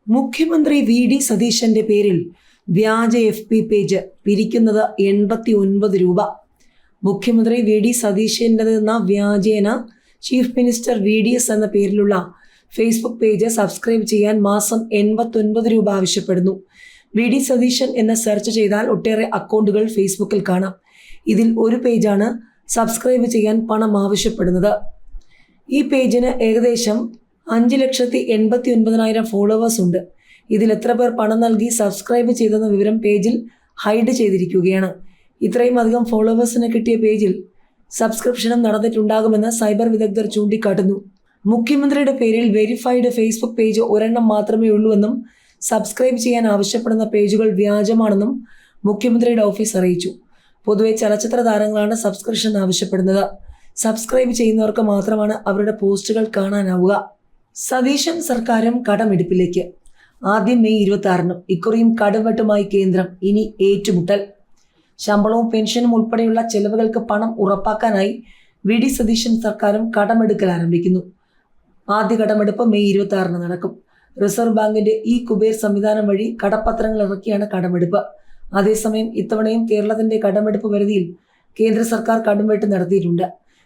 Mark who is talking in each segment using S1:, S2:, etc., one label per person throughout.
S1: മുഖ്യമന്ത്രി വി.ഡി. സതീശന്റെ പേരിൽ വ്യാജ FB പേജ് പിരിക്കുന്നത് 89 രൂപ. മുഖ്യമന്ത്രി വി.ഡി. സതീശൻ്റെതെന്ന വ്യാജേന ചീഫ് മിനിസ്റ്റർ VDS എന്ന പേരിലുള്ള ഫേസ്ബുക്ക് പേജ് സബ്സ്ക്രൈബ് ചെയ്യാൻ മാസം 89 രൂപ ആവശ്യപ്പെടുന്നു. വി.ഡി. സതീശൻ എന്ന് സെർച്ച് ചെയ്താൽ ഒട്ടേറെ അക്കൗണ്ടുകൾ ഫേസ്ബുക്കിൽ കാണാം. ഇതിൽ ഒരു പേജാണ് സബ്സ്ക്രൈബ് ചെയ്യാൻ പണം ആവശ്യപ്പെടുന്നത്. ഈ പേജിന് ഏകദേശം 5,89,000 ഫോളോവേഴ്സ് ഉണ്ട്. ഇതിൽ എത്ര പേർ പണം നൽകി സബ്സ്ക്രൈബ് ചെയ്തെന്ന വിവരം പേജിൽ ഹൈഡ് ചെയ്തിരിക്കുകയാണ്. ഇത്രയും അധികം ഫോളോവേഴ്സിന് കിട്ടിയ പേജിൽ സബ്സ്ക്രിപ്ഷനും നടന്നിട്ടുണ്ടാകുമെന്ന് സൈബർ വിദഗ്ധർ ചൂണ്ടിക്കാട്ടുന്നു. മുഖ്യമന്ത്രിയുടെ പേരിൽ വെരിഫൈഡ് ഫേസ്ബുക്ക് പേജ് ഒരെണ്ണം മാത്രമേ ഉള്ളൂവെന്നും സബ്സ്ക്രൈബ് ചെയ്യാൻ ആവശ്യപ്പെടുന്ന പേജുകൾ വ്യാജമാണെന്നും മുഖ്യമന്ത്രിയുടെ ഓഫീസ് അറിയിച്ചു. പൊതുവെ ചലച്ചിത്ര താരങ്ങളാണ് സബ്സ്ക്രിപ്ഷൻ ആവശ്യപ്പെടുന്നത്. സബ്സ്ക്രൈബ് ചെയ്യുന്നവർക്ക് മാത്രമാണ് അവരുടെ പോസ്റ്റുകൾ കാണാനാവുക. സതീശൻ സർക്കാരും കടമെടുപ്പിലേക്ക്. ആദ്യം മെയ് 26-നും ഇക്കുറിയും കടംവെട്ടുമായി കേന്ദ്രം. ഇനി ഏറ്റുമുട്ടൽ. ശമ്പളവും പെൻഷനും ഉൾപ്പെടെയുള്ള ചെലവുകൾക്ക് പണം ഉറപ്പാക്കാനായി വി.ഡി. സതീശൻ സർക്കാരും കടമെടുക്കൽ ആരംഭിക്കുന്നു. ആദ്യ കടമെടുപ്പ് മെയ് 26-ന് നടക്കും. റിസർവ് ബാങ്കിന്റെ കുബേർ സംവിധാനം വഴി കടപ്പത്രങ്ങൾ ഇറക്കിയാണ് കടമെടുപ്പ്. അതേസമയം ഇത്തവണയും കേരളത്തിന്റെ കടമെടുപ്പ് പരിധിയിൽ കേന്ദ്ര സർക്കാർ കടംവെട്ട് നടത്തിയിട്ടുണ്ട്.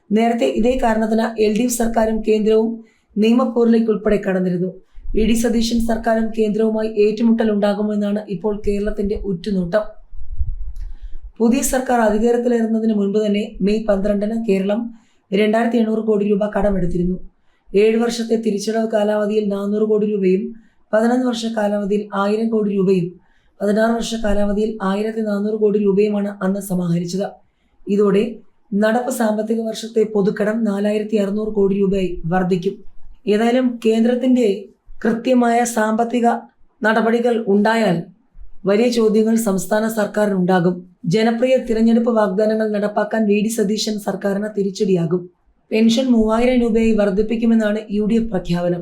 S1: നേരത്തെ ഇതേ കാരണത്തിന് LDF സർക്കാരും കേന്ദ്രവും നിയമപ്പോരിലേക്ക് ഉൾപ്പെടെ കടന്നിരുന്നു. വി.ഡി. സതീശൻ സർക്കാരും കേന്ദ്രവുമായി ഏറ്റുമുട്ടൽ ഉണ്ടാകുമെന്നാണ് ഇപ്പോൾ കേരളത്തിന്റെ ഉറ്റുനോട്ടം. പുതിയ സർക്കാർ അധികാരത്തിലേറുന്നതിന് മുൻപ് തന്നെ മെയ് 12-ന് കേരളം 2,800 കോടി രൂപ കടമെടുത്തിരുന്നു. 7 വർഷത്തെ തിരിച്ചടവ് കാലാവധിയിൽ 400 കോടി രൂപയും 11 വർഷ കാലാവധിയിൽ 1000 കോടി രൂപയും 16 വർഷ കാലാവധിയിൽ 1,400 കോടി രൂപയുമാണ് അന്ന് സമാഹരിച്ചത്. ഇതോടെ നടപ്പ് സാമ്പത്തിക വർഷത്തെ പൊതുക്കടം 4,600 കോടി രൂപയായി വർദ്ധിക്കും. ഏതായാലും കേന്ദ്രത്തിന്റെ കൃത്യമായ സാമ്പത്തിക നടപടികൾ ഉണ്ടായാൽ വലിയ ചോദ്യങ്ങൾ സംസ്ഥാന സർക്കാരിനുണ്ടാകും. ജനപ്രിയ തിരഞ്ഞെടുപ്പ് വാഗ്ദാനങ്ങൾ നടപ്പാക്കാൻ വി.ഡി. സതീശൻ സർക്കാരിന് തിരിച്ചടിയാകും. പെൻഷൻ 3,000 രൂപയായി വർദ്ധിപ്പിക്കുമെന്നാണ് UDF പ്രഖ്യാപനം.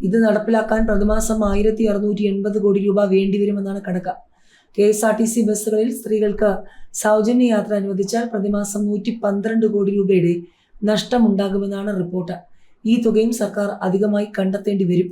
S1: ഇത് നടപ്പിലാക്കാൻ പ്രതിമാസം 1,680 കോടി രൂപ വേണ്ടിവരുമെന്നാണ് കണക്ക്. KSRTC ബസ്സുകളിൽ സ്ത്രീകൾക്ക് സൗജന്യ യാത്ര അനുവദിച്ചാൽ പ്രതിമാസം 112 കോടി രൂപയുടെ നഷ്ടമുണ്ടാകുമെന്നാണ് റിപ്പോർട്ട്. ഈ തുകയും സർക്കാർ അധികമായി കണ്ടെത്തേണ്ടി വരും.